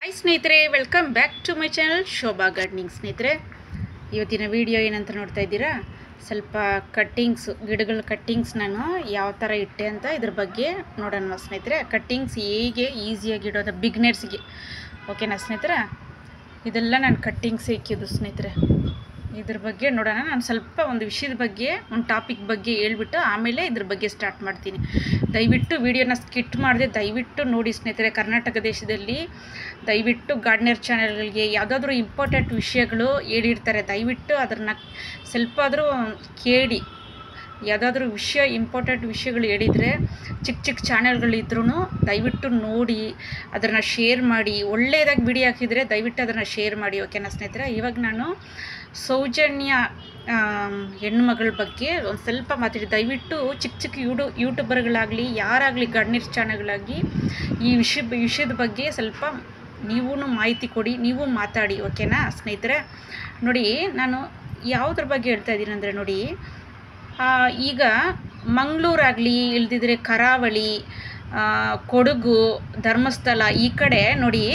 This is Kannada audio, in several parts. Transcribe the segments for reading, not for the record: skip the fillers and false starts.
ಹಾಯ್ ಸ್ನೇಹಿತರೆ, welcome back to my channel Shobha gardening. ಸ್ನೇಹಿತರೆ, ಇವತ್ತಿನ ವಿಡಿಯೋ ಏನಂತ ನೋಡ್ತಾ ಇದ್ದೀರಾ, ಸ್ವಲ್ಪ ಕಟ್ಟಿಂಗ್ಸ್, ಗಿಡಗಳ ಕಟ್ಟಿಂಗ್ಸ್ ನಾನು ಯಾವ ಥರ ಇಟ್ಟೆ ಅಂತ ಇದ್ರ ಬಗ್ಗೆ ನೋಡೋಣ ಸ್ನೇಹಿತರೆ. ಕಟ್ಟಿಂಗ್ಸ್ ಹೇಗೆ ಈಸಿಯಾಗಿ ಇಡೋದು ಬಿಗ್ನರ್ಸ್ಗೆ, ಓಕೆನಾ ಸ್ನೇಹಿತರೆ? ಇದೆಲ್ಲ ನಾನು ಕಟ್ಟಿಂಗ್ಸ್ ಇಕ್ಕಿದ್ದು ಸ್ನೇಹಿತರೆ. ಇದ್ರ ಬಗ್ಗೆ ನೋಡೋಣ. ನಾನು ಸ್ವಲ್ಪ ಒಂದು ವಿಷಯದ ಬಗ್ಗೆ, ಒಂದು ಟಾಪಿಕ್ ಬಗ್ಗೆ ಹೇಳ್ಬಿಟ್ಟು ಆಮೇಲೆ ಇದ್ರ ಬಗ್ಗೆ ಸ್ಟಾರ್ಟ್ ಮಾಡ್ತೀನಿ. ದಯವಿಟ್ಟು ವಿಡಿಯೋನ ಸ್ಕಿಟ್ ಮಾಡಿದೆ ದಯವಿಟ್ಟು ನೋಡಿ ಸ್ನೇಹಿತರೆ. ಕರ್ನಾಟಕ ದೇಶದಲ್ಲಿ ದಯವಿಟ್ಟು ಗಾರ್ಡನರ್ ಚಾನೆಲ್ಗಳಿಗೆ ಯಾವುದಾದ್ರೂ ಇಂಪಾರ್ಟೆಂಟ್ ವಿಷಯಗಳು ಹೇಳಿರ್ತಾರೆ, ದಯವಿಟ್ಟು ಅದನ್ನು ಸ್ವಲ್ಪ ಆದರೂ ಕೇಳಿ. ಯಾವುದಾದ್ರೂ ವಿಷಯ ಇಂಪಾರ್ಟೆಂಟ್ ವಿಷಯಗಳು ಹೇಳಿದರೆ ಚಿಕ್ಕ ಚಿಕ್ಕ ಚಾನೆಲ್ಗಳಿದ್ರೂ ದಯವಿಟ್ಟು ನೋಡಿ ಅದನ್ನು ಶೇರ್ ಮಾಡಿ. ಒಳ್ಳೆಯದಾಗಿ ವಿಡಿಯೋ ಹಾಕಿದರೆ ದಯವಿಟ್ಟು ಅದನ್ನು ಶೇರ್ ಮಾಡಿ, ಓಕೆನಾ ಸ್ನೇಹಿತರೆ? ಇವಾಗ ನಾನು ಸೌಜನ್ಯ ಹೆಣ್ಮಗಳ ಬಗ್ಗೆ ಒಂದು ಸ್ವಲ್ಪ ಮಾತಾಡಿ. ದಯವಿಟ್ಟು ಚಿಕ್ಕ ಚಿಕ್ಕ ಯೂಟ್ಯೂಬರ್ಗಳಾಗಲಿ ಯಾರಾಗಲಿ ಗಾರ್ಡನರ್ ಚಾನಲ್ಗಳಾಗಲಿ ಈ ವಿಷಯದ ಬಗ್ಗೆ ಸ್ವಲ್ಪ ನೀವೂ ಮಾಹಿತಿ ಕೊಡಿ, ನೀವು ಮಾತಾಡಿ, ಓಕೆನಾ ಸ್ನೇಹಿತರೆ? ನೋಡಿ, ನಾನು ಯಾವುದ್ರ ಬಗ್ಗೆ ಹೇಳ್ತಾ ಇದ್ದೀನಿ ಅಂದರೆ, ನೋಡಿ ಈಗ ಮಂಗಳೂರಾಗಲಿ ಇಲ್ದಿದ್ರೆ ಕರಾವಳಿ, ಕೊಡಗು, ಧರ್ಮಸ್ಥಳ ಈ ಕಡೆ ನೋಡಿ,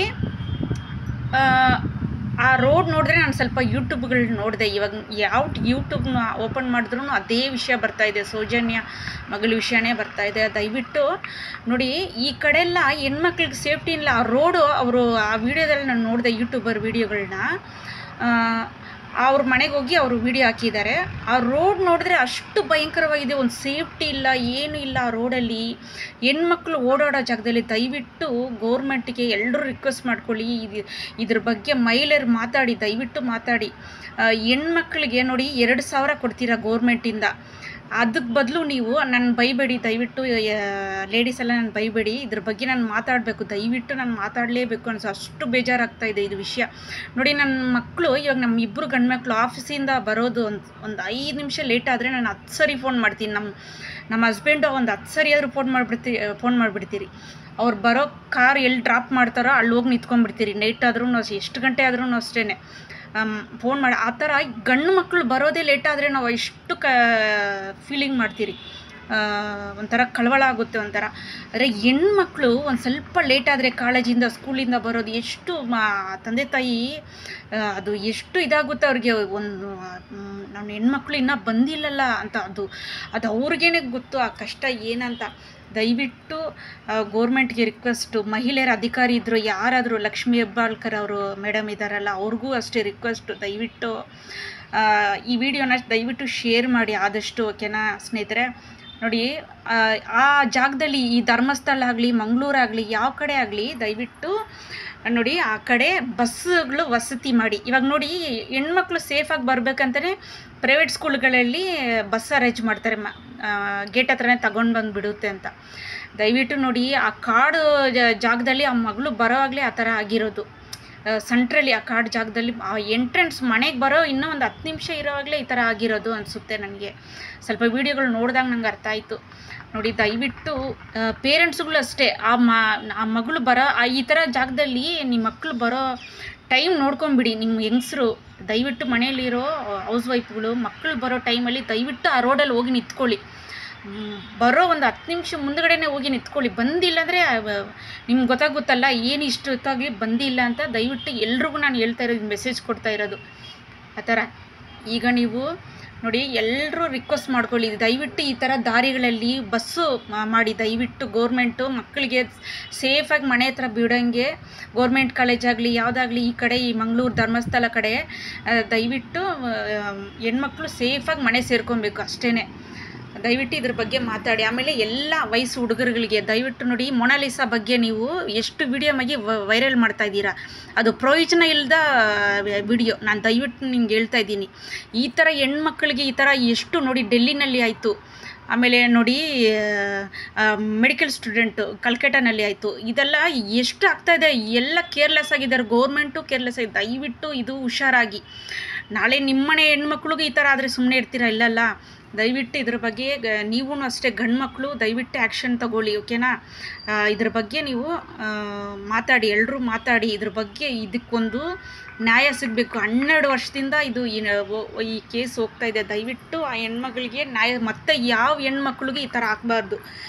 ಆ ರೋಡ್ ನೋಡಿದ್ರೆ ನಾನು ಸ್ವಲ್ಪ ಯೂಟ್ಯೂಬ್ಗಳು ನೋಡಿದೆ. ಇವಾಗ ಯಾವ ಯೂಟ್ಯೂಬ್ನ ಓಪನ್ ಮಾಡಿದ್ರೂ ಅದೇ ವಿಷಯ ಬರ್ತಾಯಿದೆ, ಸೌಜನ್ಯ ಮಗಳ ವಿಷಯನೇ ಬರ್ತಾಯಿದೆ. ದಯವಿಟ್ಟು ನೋಡಿ, ಈ ಕಡೆಲ್ಲ ಹೆಣ್ಮಕ್ಳಿಗೆ ಸೇಫ್ಟಿ ಇಲ್ಲ. ಆ ರೋಡು ಅವರು ಆ ವಿಡಿಯೋದಲ್ಲಿ ನಾನು ನೋಡಿದೆ, ಯೂಟ್ಯೂಬರ್ ವಿಡಿಯೋಗಳನ್ನ. ಅವ್ರ ಮನೆಗೆ ಹೋಗಿ ಅವರು ವಿಡಿಯೋ ಹಾಕಿದ್ದಾರೆ. ಆ ರೋಡ್ ನೋಡಿದ್ರೆ ಅಷ್ಟು ಭಯಂಕರವಾಗಿದೆ, ಒಂದು ಸೇಫ್ಟಿ ಇಲ್ಲ, ಏನೂ ಇಲ್ಲ ಆ ರೋಡಲ್ಲಿ. ಹೆಣ್ಮಕ್ಳು ಓಡಾಡೋ ಜಾಗದಲ್ಲಿ ದಯವಿಟ್ಟು ಗೌರ್ಮೆಂಟಿಗೆ ಎಲ್ಲರೂ ರಿಕ್ವೆಸ್ಟ್ ಮಾಡ್ಕೊಳ್ಳಿ, ಇದ್ರ ಬಗ್ಗೆ ಮಹಿಳೆಯರು ಮಾತಾಡಿ, ದಯವಿಟ್ಟು ಮಾತಾಡಿ. ಹೆಣ್ಮಕ್ಳಿಗೆ ನೋಡಿ 2,000 ಕೊಡ್ತೀರಾ ಗೌರ್ಮೆಂಟಿಂದ, ಅದಕ್ಕೆ ಬದಲು ನೀವು ನನ್ನ ಬೈಬೇಡಿ ದಯವಿಟ್ಟು. ಲೇಡೀಸ್ ಎಲ್ಲ ನಾನು ಬೈಬೇಡಿ, ಇದ್ರ ಬಗ್ಗೆ ನಾನು ಮಾತಾಡಬೇಕು, ದಯವಿಟ್ಟು ನಾನು ಮಾತಾಡಲೇಬೇಕು ಅನಿಸೋ ಅಷ್ಟು ಬೇಜಾರಾಗ್ತಾಯಿದೆ ಇದು ವಿಷಯ. ನೋಡಿ, ನನ್ನ ಮಕ್ಕಳು, ಇವಾಗ ನಮ್ಮ ಇಬ್ಬರು ಗಂಡ್ಮಕ್ಳು ಆಫೀಸಿಂದ ಬರೋದು ಒಂದು 5 ನಿಮಿಷ ಲೇಟ್ ಆದರೆ ನಾನು 10 ಸರಿ ಫೋನ್ ಮಾಡ್ತೀನಿ. ನಮ್ಮ ಹಸ್ಬೆಂಡು ಒಂದು 10 ಸರಿ ಆದರೂ ಫೋನ್ ಮಾಡಿಬಿಡ್ತೀರಿ. ಅವ್ರು ಬರೋ ಕಾರ್ ಎಲ್ಲಿ ಡ್ರಾಪ್ ಮಾಡ್ತಾರೋ ಅಲ್ಲಿ ಹೋಗಿ ನಿಂತ್ಕೊಂಡ್ಬಿಡ್ತೀರಿ. ನೈಟ್ ಆದ್ರೂ ಎಷ್ಟು ಗಂಟೆ ಆದ್ರೂ ಅಷ್ಟೇ ಫೋನ್ ಮಾಡಿ. ಆ ಥರ ಗಂಡು ಮಕ್ಕಳು ಬರೋದೇ ಲೇಟ್ ಆದರೆ ನಾವು ಎಷ್ಟು ಫೀಲಿಂಗ್ ಮಾಡ್ತೀರಿ, ಒಂಥರ ಕಳವಳ ಆಗುತ್ತೆ ಒಂಥರ. ಆದರೆ ಹೆಣ್ಮಕ್ಳು ಒಂದು ಸ್ವಲ್ಪ ಲೇಟ್ ಆದರೆ ಕಾಲೇಜಿಂದ ಸ್ಕೂಲಿಂದ ಬರೋದು ಎಷ್ಟು ತಂದೆ ತಾಯಿ ಅದು ಎಷ್ಟು ಇದಾಗುತ್ತೆ ಅವ್ರಿಗೆ. ನನ್ನ ಹೆಣ್ಮಕ್ಳು ಇನ್ನೂ ಬಂದಿಲ್ಲಲ್ಲ ಅಂತ, ಅದು ಅವ್ರಿಗೇನೆ ಗೊತ್ತು ಆ ಕಷ್ಟ ಏನಂತ. ದಯವಿಟ್ಟು ಗೌರ್ಮೆಂಟ್ಗೆ ರಿಕ್ವೆಸ್ಟು, ಮಹಿಳೆಯರ ಅಧಿಕಾರಿ ಇದ್ದರು ಯಾರಾದರೂ, ಲಕ್ಷ್ಮೀ ಹೆಬ್ಬಾಳ್ಕರ್ ಅವರು ಮೇಡಮ್ ಇದ್ದಾರಲ್ಲ, ಅವ್ರಿಗೂ ಅಷ್ಟೇ ರಿಕ್ವೆಸ್ಟು, ದಯವಿಟ್ಟು ಈ ವಿಡಿಯೋನ ದಯವಿಟ್ಟು ಶೇರ್ ಮಾಡಿ ಆದಷ್ಟು, ಓಕೆನಾ ಸ್ನೇಹಿತರೆ? ನೋಡಿ, ಆ ಜಾಗದಲ್ಲಿ ಈ ಧರ್ಮಸ್ಥಳ ಆಗಲಿ ಮಂಗಳೂರಾಗಲಿ ಯಾವ ಕಡೆ ಆಗಲಿ ದಯವಿಟ್ಟು ನೋಡಿ ಆ ಕಡೆ ಬಸ್ಸುಗಳು ವಸತಿ ಮಾಡಿ. ಇವಾಗ ನೋಡಿ, ಹೆಣ್ಮಕ್ಳು ಸೇಫಾಗಿ ಬರಬೇಕಂತಲೇ ಪ್ರೈವೇಟ್ ಸ್ಕೂಲ್ಗಳಲ್ಲಿ ಬಸ್ ಅರೇಂಜ್ ಮಾಡ್ತಾರೆ, ಗೇಟ್ ಹತ್ರನೇ ತಗೊಂಡು ಬಂದು ಬಿಡುತ್ತೆ ಅಂತ. ದಯವಿಟ್ಟು ನೋಡಿ, ಆ ಕಾಡು ಜಾಗದಲ್ಲಿ ಆ ಮಗಳು ಬರೋವಾಗಲೇ ಆ ಥರ ಆಗಿರೋದು. ಸೆಂಟ್ರಲ್ಲಿ ಆ ಕಾಡು ಜಾಗದಲ್ಲಿ ಆ ಎಂಟ್ರೆನ್ಸ್ ಮನೆಗೆ ಬರೋ ಇನ್ನೂ ಒಂದು 10 ನಿಮಿಷ ಇರೋವಾಗಲೇ ಈ ಥರ ಆಗಿರೋದು ಅನಿಸುತ್ತೆ ನನಗೆ. ಸ್ವಲ್ಪ ವೀಡಿಯೋಗಳು ನೋಡಿದಾಗ ನಂಗೆ ಅರ್ಥ ಆಯಿತು. ನೋಡಿ, ದಯವಿಟ್ಟು ಪೇರೆಂಟ್ಸ್ಗಳು ಅಷ್ಟೇ, ಆ ಮಗಳು ಬರೋ ಈ ಥರ ಜಾಗದಲ್ಲಿ ನಿಮ್ಮ ಮಕ್ಕಳು ಬರೋ ಟೈಮ್ ನೋಡ್ಕೊಂಬಿಡಿ. ನಿಮ್ಮ ಹೆಂಗಸರು ದಯವಿಟ್ಟು ಮನೆಯಲ್ಲಿರೋ ಹೌಸ್ ವೈಫ್ಗಳು ಮಕ್ಕಳು ಬರೋ ಟೈಮಲ್ಲಿ ದಯವಿಟ್ಟು ಆ ರೋಡಲ್ಲಿ ಹೋಗಿ ನಿಂತ್ಕೊಳ್ಳಿ. ಬರೋ ಒಂದು 10 ನಿಮಿಷ ಮುಂದ್ಗಡೆನೇ ಹೋಗಿ ನಿಂತ್ಕೊಳ್ಳಿ. ಬಂದಿಲ್ಲ ಅಂದರೆ ನಿಮ್ಗೆ ಗೊತ್ತಾಗುತ್ತಲ್ಲ ಏನು ಇಷ್ಟು ಹೊತ್ತಾಗಲಿ ಬಂದಿಲ್ಲ ಅಂತ. ದಯವಿಟ್ಟು ಎಲ್ರಿಗೂ ನಾನು ಹೇಳ್ತಾ ಇರೋದು, ಮೆಸೇಜ್ ಕೊಡ್ತಾ ಇರೋದು ಆ ಥರ. ಈಗ ನೀವು ನೋಡಿ, ಎಲ್ಲರೂ ರಿಕ್ವೆಸ್ಟ್ ಮಾಡ್ಕೊಳ್ಳಿ, ದಯವಿಟ್ಟು ಈ ಥರ ದಾರಿಗಳಲ್ಲಿ ಬಸ್ಸು ಮಾಡಿ. ದಯವಿಟ್ಟು ಗೌರ್ಮೆಂಟು ಮಕ್ಕಳಿಗೆ ಸೇಫಾಗಿ ಮನೆ ಹತ್ರ ಬಿಡೋಂಗೆ, ಗೌರ್ಮೆಂಟ್ ಕಾಲೇಜಾಗಲಿ ಯಾವುದಾಗಲಿ ಈ ಕಡೆ ಈ ಮಂಗಳೂರು ಧರ್ಮಸ್ಥಳ ಕಡೆ ದಯವಿಟ್ಟು ಹೆಣ್ಮಕ್ಳು ಸೇಫಾಗಿ ಮನೆ ಸೇರ್ಕೊಬೇಕು ಅಷ್ಟೇ. ದಯವಿಟ್ಟು ಇದ್ರ ಬಗ್ಗೆ ಮಾತಾಡಿ. ಆಮೇಲೆ ಎಲ್ಲ ವಯಸ್ಸು ಹುಡುಗರುಗಳಿಗೆ ದಯವಿಟ್ಟು ನೋಡಿ, ಮೊನಾಲಿಸಾ ಬಗ್ಗೆ ನೀವು ಎಷ್ಟು ವಿಡಿಯೋ ಆಗಿ ವೈರಲ್ ಮಾಡ್ತಾ ಇದ್ದೀರಾ, ಅದು ಪ್ರಯೋಜನ ಇಲ್ಲದ ವಿಡಿಯೋ. ನಾನು ದಯವಿಟ್ಟು ನಿಮ್ಗೆ ಹೇಳ್ತಾ ಇದ್ದೀನಿ, ಈ ಥರ ಹೆಣ್ಮಕ್ಳಿಗೆ ಈ ಥರ ಎಷ್ಟು ನೋಡಿ, ಡೆಲ್ಲಿನಲ್ಲಿ ಆಯಿತು, ಆಮೇಲೆ ನೋಡಿ ಮೆಡಿಕಲ್ ಸ್ಟೂಡೆಂಟು ಕಲ್ಕಟ್ಟಾನಲ್ಲಿ ಆಯಿತು. ಇದೆಲ್ಲ ಎಷ್ಟು ಆಗ್ತಾಯಿದೆ, ಎಲ್ಲ ಕೇರ್ಲೆಸ್ ಆಗಿದ್ದಾರೆ, ಗೌರ್ಮೆಂಟು ಕೇರ್ಲೆಸ್ ಆಗಿದೆ. ದಯವಿಟ್ಟು ಇದು ಹುಷಾರಾಗಿ ನಾಳೆ ನಿಮ್ಮನೆ ಹೆಣ್ಮಕ್ಳಿಗೂ ಈ ಥರ ಆದರೆ ಸುಮ್ಮನೆ ಇರ್ತೀರಾ? ಇಲ್ಲಲ್ಲ. ದಯವಿಟ್ಟು ಇದ್ರ ಬಗ್ಗೆ ನೀವೂ ಅಷ್ಟೇ ಗಂಡು ಮಕ್ಕಳು ದಯವಿಟ್ಟು ಆ್ಯಕ್ಷನ್ ತಗೊಳ್ಳಿ, ಓಕೆನಾ? ಇದ್ರ ಬಗ್ಗೆ ನೀವು ಮಾತಾಡಿ, ಎಲ್ಲರೂ ಮಾತಾಡಿ. ಇದ್ರ ಬಗ್ಗೆ ಇದಕ್ಕೊಂದು ನ್ಯಾಯ ಸಿಗಬೇಕು. 12 ವರ್ಷದಿಂದ ಇದು ಈ ಕೇಸ್ ಹೋಗ್ತಾ ಇದೆ. ದಯವಿಟ್ಟು ಆ ಹೆಣ್ಮಗಳಿಗೆ ನ್ಯಾಯ, ಮತ್ತೆ ಯಾವ ಹೆಣ್ಮಕ್ಳಿಗೆ ಈ ಥರ ಆಗಬಾರ್ದು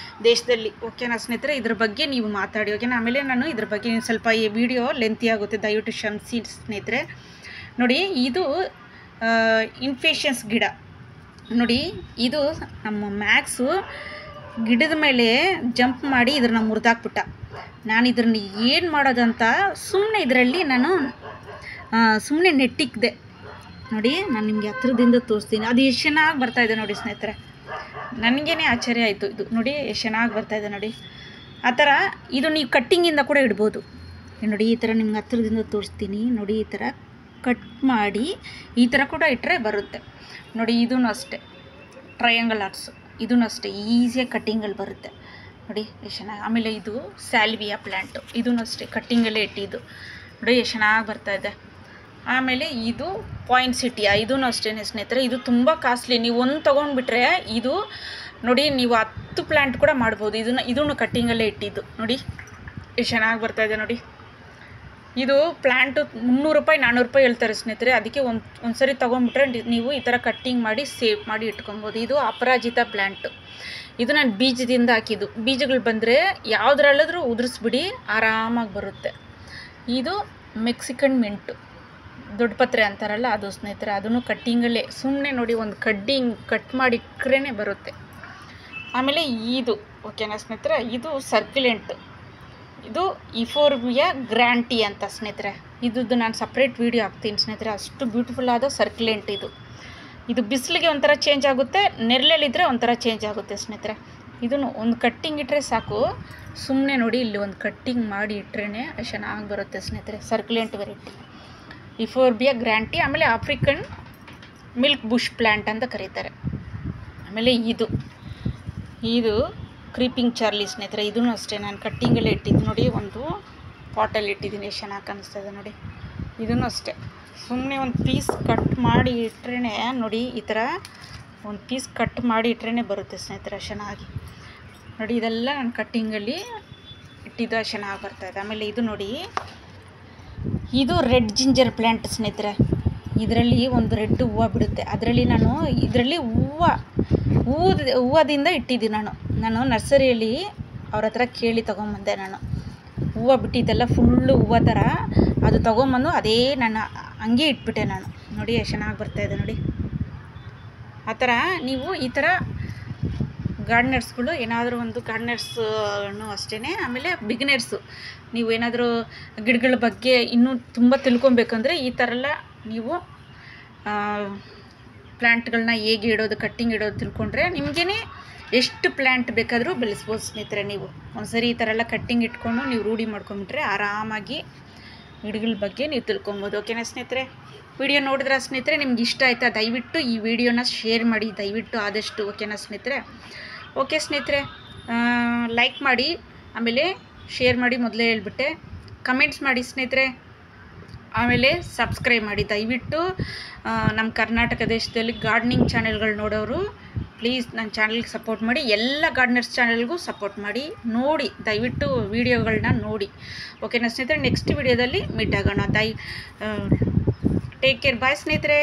ದೇಶದಲ್ಲಿ, ಓಕೆನಾ ಸ್ನೇಹಿತರೆ? ಇದ್ರ ಬಗ್ಗೆ ನೀವು ಮಾತಾಡಿ, ಓಕೆನಾ? ಆಮೇಲೆ ನಾನು ಇದ್ರ ಬಗ್ಗೆ ಸ್ವಲ್ಪ ಈ ವಿಡಿಯೋ ಲೆಂತಿ ಆಗುತ್ತೆ, ದಯವಿಟ್ಟು ಕ್ಷಮಿಸಿ ಸ್ನೇಹಿತರೆ. ನೋಡಿ, ಇದು ಇನ್ಫೇಷನ್ಸ್ ಗಿಡ ನೋಡಿ. ಇದು ನಮ್ಮ ಮ್ಯಾಕ್ಸು ಗಿಡದ ಮೇಲೆ ಜಂಪ್ ಮಾಡಿ ಇದ್ರನ್ನ ಮುರಿದಾಕ್ಬಿಟ್ಟ. ನಾನು ಇದ್ರನ್ನ ಏನು ಮಾಡೋದಂತ ಸುಮ್ಮನೆ ಇದರಲ್ಲಿ ನಾನು ಸುಮ್ಮನೆ ನೆಟ್ಟಿಕ್ದೆ ನೋಡಿ. ನಾನು ನಿಮಗೆ ಹತ್ರದಿಂದ ತೋರಿಸ್ತೀನಿ. ಅದು ಎಷ್ಟು ಚೆನ್ನಾಗಿ ಬರ್ತಾಯಿದೆ ನೋಡಿ ಸ್ನೇಹಿತರೆ. ನನಗೇನೆ ಆಶ್ಚರ್ಯ ಆಯಿತು. ಇದು ನೋಡಿ ಎಷ್ಟು ಚೆನ್ನಾಗಿ ಬರ್ತಾಯಿದೆ ನೋಡಿ. ಆ ಥರ ಇದು ನೀವು ಕಟ್ಟಿಂಗಿಂದ ಕೂಡ ಇಡ್ಬೋದು ನೋಡಿ. ಈ ಥರ ನಿಮ್ಗೆ ಹತ್ರದಿಂದ ತೋರಿಸ್ತೀನಿ ನೋಡಿ. ಈ ಥರ ಕಟ್ ಮಾಡಿ ಈ ಥರ ಕೂಡ ಇಟ್ಟರೆ ಬರುತ್ತೆ ನೋಡಿ. ಇದೂ ಅಷ್ಟೇ ಟ್ರಯಾಂಗಲ್ ಆರ್ಟ್ಸು, ಇದೂ ಅಷ್ಟೇ ಈಸಿಯಾಗಿ ಕಟ್ಟಿಂಗಲ್ಲಿ ಬರುತ್ತೆ ನೋಡಿ ಎಷ್ಟು ಚೆನ್ನಾಗಿ. ಆಮೇಲೆ ಇದು ಸ್ಯಾಲ್ವಿಯಾ ಪ್ಲ್ಯಾಂಟು, ಇದೂ ಅಷ್ಟೇ ಕಟ್ಟಿಂಗಲ್ಲೇ ಇಟ್ಟಿದ್ದು ನೋಡಿ ಎಷ್ಟು ಚೆನ್ನಾಗಿ ಬರ್ತಾಯಿದೆ. ಆಮೇಲೆ ಇದು ಪಾಯಿಂಟ್ಸಿಟಿಯಾ, ಇದೂ ಅಷ್ಟೇ ಸ್ನೇಹಿತರೆ. ಇದು ತುಂಬ ಕಾಸ್ಟ್ಲಿ. ನೀವು ಒಂದು ತೊಗೊಂಡ್ಬಿಟ್ರೆ ಇದು ನೋಡಿ ನೀವು 10 ಪ್ಲ್ಯಾಂಟ್ ಕೂಡ ಮಾಡ್ಬೋದು. ಇದನ್ನು ಕಟ್ಟಿಂಗಲ್ಲೇ ಇಟ್ಟಿದ್ದು ನೋಡಿ ಎಷ್ಟು ಚೆನ್ನಾಗಿ ಬರ್ತಾಯಿದೆ ನೋಡಿ. ಇದು ಪ್ಲ್ಯಾಂಟು 300 ರೂಪಾಯಿ 400 ರೂಪಾಯಿ ಹೇಳ್ತಾರೆ ಸ್ನೇಹಿತರೆ. ಅದಕ್ಕೆ ಒಂದು ಸರಿ ತೊಗೊಂಡ್ಬಿಟ್ರೆ ನೀವು ಈ ಥರ ಕಟ್ಟಿಂಗ್ ಮಾಡಿ ಸೇವ್ ಮಾಡಿ ಇಟ್ಕೊಬೋದು. ಇದು ಅಪರಾಜಿತ ಪ್ಲ್ಯಾಂಟು. ಇದು ನಾನು ಬೀಜದಿಂದ ಹಾಕಿದ್ದು. ಬೀಜಗಳು ಬಂದರೆ ಯಾವುದ್ರಲ್ಲಾದ್ರೂ ಉದುರಿಸ್ಬಿಡಿ, ಆರಾಮಾಗಿ ಬರುತ್ತೆ. ಇದು ಮೆಕ್ಸಿಕನ್ ಮಿಂಟು, ದೊಡ್ಡ ಪತ್ರೆ ಅಂತಾರಲ್ಲ ಅದು ಸ್ನೇಹಿತರೆ. ಅದನ್ನು ಕಟ್ಟಿಂಗಲ್ಲೇ ಸುಮ್ಮನೆ ನೋಡಿ ಒಂದು ಕಟ್ ಮಾಡಿ ಇಟ್ರೇ ಬರುತ್ತೆ. ಆಮೇಲೆ ಇದು ಓಕೆನಾ ಸ್ನೇಹಿತರೆ, ಇದು ಸರ್ಕ್ಯುಲೆಂಟ್. ಇದು ಇಫೋರ್ಬಿಯಾ ಗ್ರ್ಯಾಂಟಿ ಅಂತ ಸ್ನೇಹಿತರೆ. ಇದ್ದು ನಾನು ಸಪ್ರೇಟ್ ವೀಡಿಯೋ ಹಾಕ್ತೀನಿ ಸ್ನೇಹಿತರೆ. ಅಷ್ಟು ಬ್ಯೂಟಿಫುಲ್ ಆದ ಸರ್ಕ್ಯುಲೆಂಟ್ ಇದು. ಇದು ಬಿಸಿಲಿಗೆ ಒಂಥರ ಚೇಂಜ್ ಆಗುತ್ತೆ, ನೆರಳಲ್ಲಿದ್ದರೆ ಒಂಥರ ಚೇಂಜ್ ಆಗುತ್ತೆ ಸ್ನೇಹಿತರೆ. ಇದನ್ನು ಒಂದು ಕಟ್ಟಿಂಗ್ ಇಟ್ಟರೆ ಸಾಕು. ಸುಮ್ಮನೆ ನೋಡಿ ಇಲ್ಲಿ ಒಂದು ಕಟ್ಟಿಂಗ್ ಮಾಡಿ ಇಟ್ರೇ ಚೆನ್ನಾಗಿ ಬರುತ್ತೆ ಸ್ನೇಹಿತರೆ. ಸರ್ಕ್ಯುಲೆಂಟ್ ವೆರೈಟಿ ಇಫೋರ್ಬಿಯಾ ಗ್ರ್ಯಾಂಟಿ. ಆಮೇಲೆ ಆಫ್ರಿಕನ್ ಮಿಲ್ಕ್ ಬುಷ್ ಪ್ಲ್ಯಾಂಟ್ ಅಂತ ಕರೀತಾರೆ. ಆಮೇಲೆ ಇದು ಕ್ರೀಪಿಂಗ್ ಚಾರ್ಲಿ ಸ್ನೇಹಿತರೆ. ಇದೂ ಅಷ್ಟೇ ನಾನು ಕಟ್ಟಿಂಗಲ್ಲೇ ಇಟ್ಟಿದ್ದು ನೋಡಿ. ಒಂದು ಪಾಟಲ್ಲಿ ಇಟ್ಟಿದ್ದೀನಿ, ಎಷ್ಟು ಚೆನ್ನಾಗಿ ಕಾಣಿಸ್ತಾಯಿದೆ ನೋಡಿ. ಇದೂ ಅಷ್ಟೇ ಸುಮ್ಮನೆ ಒಂದು ಪೀಸ್ ಕಟ್ ಮಾಡಿ ಇಟ್ರೇ ನೋಡಿ. ಈ ಥರ ಒಂದು ಪೀಸ್ ಕಟ್ ಮಾಡಿ ಇಟ್ರೇ ಬರುತ್ತೆ ಸ್ನೇಹಿತರೆ ಚೆನ್ನಾಗಿ ನೋಡಿ. ಇದೆಲ್ಲ ನಾನು ಕಟ್ಟಿಂಗಲ್ಲಿ ಇಟ್ಟಿದ್ದು ಚೆನ್ನಾಗಿ ಬರ್ತಾಯಿದೆ. ಆಮೇಲೆ ಇದು ನೋಡಿ, ಇದು ರೆಡ್ ಜಿಂಜರ್ ಪ್ಲ್ಯಾಂಟ್ ಸ್ನೇಹಿತರೆ. ಇದರಲ್ಲಿ ಒಂದು ರೆಡ್ ಹೂವು ಬಿಡುತ್ತೆ. ಅದರಲ್ಲಿ ನಾನು ಹೂವದಿಂದ ಇಟ್ಟಿದ್ದೀನಿ. ನಾನು ನರ್ಸರಿಯಲ್ಲಿ ಅವ್ರ ಹತ್ರ ಕೇಳಿ ತೊಗೊಂಬಂದೆ. ನಾನು ಹೂವು ಬಿಟ್ಟಿದ್ದೆಲ್ಲ ಫುಲ್ಲು ಹೂವು ಥರ ಅದು ತೊಗೊಂಬಂದು ಅದೇ ನಾನು ಹಂಗೆ ಇಟ್ಬಿಟ್ಟೆ ನಾನು ನೋಡಿ. ಎಷ್ಟು ಚೆನ್ನಾಗಿ ಬರ್ತಾಯಿದೆ ನೋಡಿ. ಆ ಥರ ನೀವು ಈ ಥರ ಗಾರ್ಡನರ್ಸ್ಗಳು ಏನಾದರೂ ಒಂದು ಗಾರ್ಡನರ್ಸು ಅಷ್ಟೇ. ಆಮೇಲೆ ಬಿಗಿನರ್ಸು ನೀವು ಏನಾದರೂ ಗಿಡಗಳ ಬಗ್ಗೆ ಇನ್ನೂ ತುಂಬ ತಿಳ್ಕೊಬೇಕಂದ್ರೆ ಈ ಥರ ಎಲ್ಲ ನೀವು ಪ್ಲ್ಯಾಂಟ್ಗಳನ್ನ ಹೇಗೆ ಇಡೋದು, ಕಟ್ಟಿಂಗ್ ಇಡೋದು ತಿಳ್ಕೊಂಡ್ರೆ ನಿಮಗೇ ಎಷ್ಟು ಪ್ಲ್ಯಾಂಟ್ ಬೇಕಾದರೂ ಬೆಳೆಸ್ಬೋದು ಸ್ನೇಹಿತರೆ. ನೀವು ಒಂದ್ಸರಿ ಈ ಥರ ಎಲ್ಲ ಕಟ್ಟಿಂಗ್ ಇಟ್ಕೊಂಡು ನೀವು ರೂಢಿ ಮಾಡ್ಕೊಂಬಿಟ್ರೆ ಆರಾಮಾಗಿ ಗಿಡಗಳ ಬಗ್ಗೆ ನೀವು ತಿಳ್ಕೊಬೋದು. ಓಕೆನಾ ಸ್ನೇಹಿತರೆ? ವಿಡಿಯೋ ನೋಡಿದ್ರೆ ಸ್ನೇಹಿತರೆ ನಿಮ್ಗೆ ಇಷ್ಟ ಆಯಿತಾ? ದಯವಿಟ್ಟು ಈ ವಿಡಿಯೋನ ಶೇರ್ ಮಾಡಿ ದಯವಿಟ್ಟು ಆದಷ್ಟು, ಓಕೆನಾ ಸ್ನೇಹಿತರೆ? ಓಕೆ ಸ್ನೇಹಿತರೆ, ಲೈಕ್ ಮಾಡಿ, ಆಮೇಲೆ ಶೇರ್ ಮಾಡಿ, ಮೊದಲೇ ಹೇಳ್ಬಿಟ್ಟೆ. ಕಮೆಂಟ್ಸ್ ಮಾಡಿ ಸ್ನೇಹಿತರೆ, ಆಮೇಲೆ ಸಬ್ಸ್ಕ್ರೈಬ್ ಮಾಡಿ ದಯವಿಟ್ಟು. ನಮ್ಮ ಕರ್ನಾಟಕ ದೇಶದಲ್ಲಿ ಗಾರ್ಡನಿಂಗ್ ಚಾನೆಲ್ಗಳು ನೋಡೋರು ಪ್ಲೀಸ್ ನನ್ನ ಚಾನಲ್ಗೆ ಸಪೋರ್ಟ್ ಮಾಡಿ. ಎಲ್ಲ ಗಾರ್ಡನರ್ಸ್ ಚಾನಲ್ಗೂ ಸಪೋರ್ಟ್ ಮಾಡಿ, ನೋಡಿ ದಯವಿಟ್ಟು ವೀಡಿಯೋಗಳನ್ನ ನೋಡಿ. ಓಕೆನಾ ಸ್ನೇಹಿತರೆ? ನೆಕ್ಸ್ಟ್ ವಿಡಿಯೋದಲ್ಲಿ ಮೀಟ್ ಆಗೋಣ. ಟೇಕ್ ಕೇರ್, ಬಾಯ್ ಸ್ನೇಹಿತರೆ.